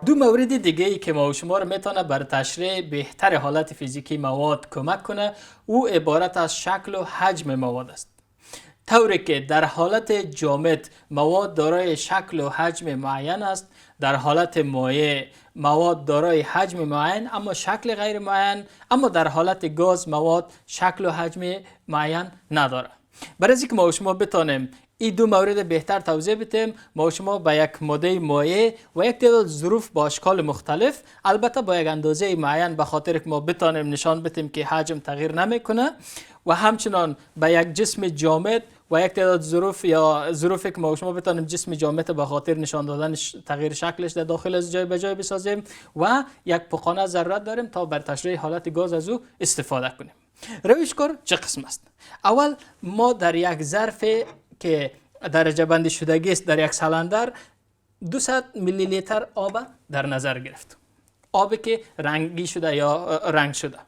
دو مورد دیگه ای که ما و شما رو میتونه بر تشریح بهتر حالت فیزیکی مواد کمک کنه او عبارت از شکل و حجم مواد است. طوری که در حالت جامد مواد دارای شکل و حجم معین است، در حالت مایع مواد دارای حجم معین اما شکل غیر معین، اما در حالت گاز مواد شکل و حجم معین نداره. برای اینکه ما و شما بتانیم این دو مورد بهتر توضیح بدیم، ما و شما با یک ماده مایع و یک تعداد ظروف با اشکال مختلف، البته با یک اندازه معین، به خاطر که ما بتانیم نشان بدیم که حجم تغییر نمیکنه، و همچنان با یک جسم جامد و یک تعداد ظروف یا ظروفی که ما و شما بتانیم جسم جامد به خاطر نشان دادن تغییر شکلش در داخل از جای به جای بسازیم، و یک پوخانه ضرورت داریم تا بر تشریح حالت گاز از او استفاده کنیم. روش کار چه قسم است؟ اول ما در یک ظرف که درجه بندی شدگی است، در یک سلندر 200 میلی لیتر آب در نظر گرفت. آبی که رنگی شده یا رنگ شده.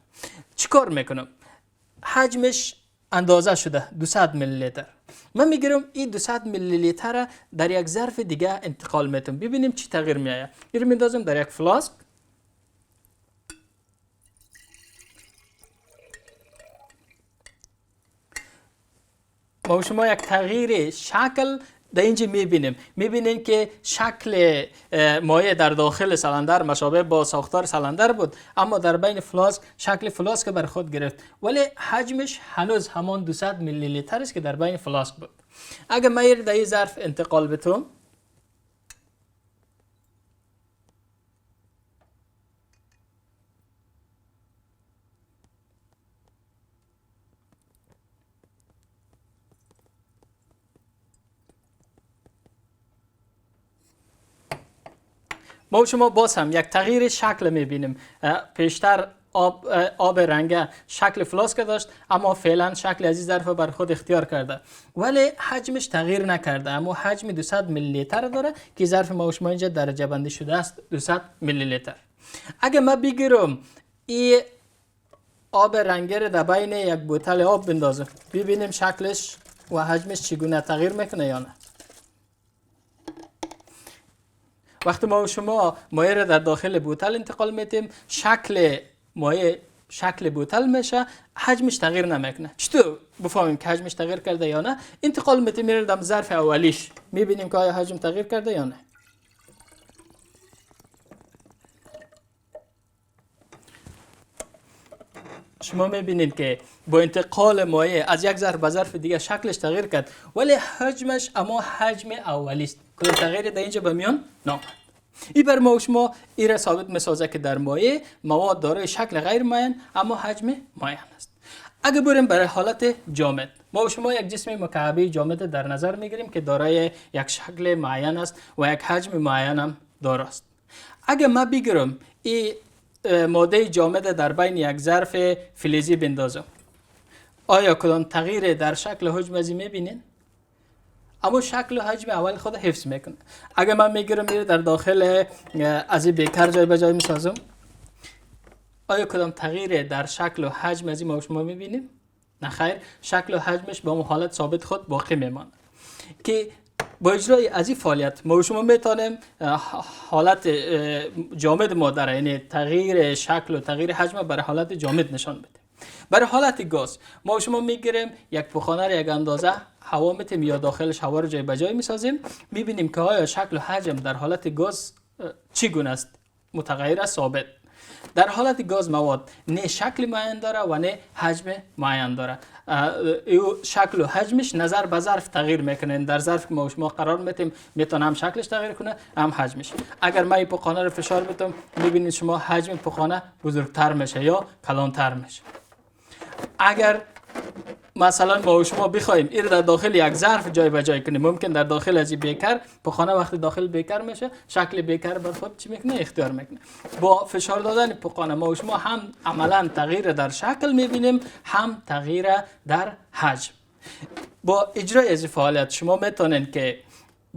چیکار میکنم؟ حجمش اندازه شده 200 میلی لیتر. من میگیرم این 200 میلی لیتر در یک ظرف دیگه انتقال میتونم. ببینیم چی تغییر میآید. این رو میندازم در یک فلاسک. ما شما یک تغییر شکل در اینجا میبینیم که شکل مایع در داخل سلندر مشابه با ساختار سلندر بود، اما در بین فلاسک شکل فلاسک بر خود گرفت، ولی حجمش هنوز همان 200 میلی لیتر است که در بین فلاسک بود. اگر من در این ظرف انتقال بتم، ما شما باز هم یک تغییر شکل میبینیم. پیشتر آب رنگ شکل فلاسک داشت، اما فعلا شکل از این ظرف بر خود اختیار کرده، ولی حجمش تغییر نکرده، اما حجم 200 میلی لیتر داره که ظرف ما شما اینجا درجه بندی شده است 200 میلی لیتر. اگه ما بگیرم این آب رنگی رو در بین یک بوتل آب بندازم، ببینیم شکلش و حجمش چگونه تغییر میکنه یا نه. وقتی ما و شما مایع را در داخل بوتل انتقال میدیم، شکل مایع شکل بوتل میشه، حجمش تغییر نمیکنه. چطور بفهمیم که حجمش تغییر کرده یا نه؟ انتقال میدیم میره در ظرف اولیش، میبینیم که آیا حجم تغییر کرده یا نه. شما میبینید که با انتقال مایع از یک ظرف به ظرف دیگه شکلش تغییر کرد، ولی حجمش اما حجم اولی است. کدام تغییری در اینجا به میان نامد. این بر ما و شما این را ثابت میسازه که در مایع مواد دارای شکل غیر معین اما حجم معین است. اگه بریم برای حالت جامد، ما و شما یک جسم مکعبی جامد در نظر میگیریم که دارای یک شکل معین است و یک حجم معین هم دارست. اگه ما بگیرم این ماده جامد در بین یک ظرف فلزی بندازم، آیا کدام تغییر در شکل حجم ازی میبینین؟ اما شکل و حجم اول خود حفظ میکنه. اگه من میگیرم میره در داخل از این بیکر جای به جای میسازم، آیا کدام تغییر در شکل و حجم ازی ما شما میبینیم؟ نه خیر، شکل و حجمش با اون حالت ثابت خود باقی میمانه. که با اجرای از این فعالیت ما شما میتونیم حالت جامد ماده را، یعنی تغییر شکل و تغییر حجم برای حالت جامد نشان بدیم. برای حالت گاز ما شما میگیریم یک پوخانه را یک اندازه هوا میتیم یا داخلش هوا رو جای به جای میسازیم، میبینیم که آیا شکل و حجم در حالت گاز چگونه است؟ متغیر است، ثابت. در حالت گاز مواد نه شکل معین داره و نه حجم معین داره. شکل و حجمش نظر به ظرف تغییر میکنه. در ظرف که ما شما قرار میتیم میتونه هم شکلش تغییر کنه هم حجمش. اگر من این پوخانه رو فشار بدم، میبینید شما حجم پوخانه بزرگتر میشه یا کلانتر میشه. اگر مثلا ما و شما بخوایم این در داخل یک ظرف جای به جای کنیم، ممکن در داخل از این بیکر پوخانه وقتی داخل بیکر میشه، شکل بیکر بر خود چی میکنه؟ اختیار میکنه. با فشار دادن پوخانه ما و شما هم عملا تغییر در شکل میبینیم، هم تغییر در حجم. با اجرای از فعالیت شما میتونین که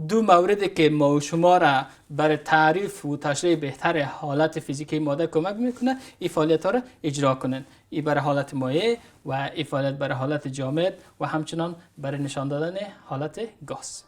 دو موردی که ما و شما را برای تعریف و تشریح بهتر حالت فیزیکی ماده کمک میکنه این فعالیت ها را اجرا کنن. این برای حالت مایع و این فعالیت برای حالت جامد و همچنان برای نشان دادن حالت گاز.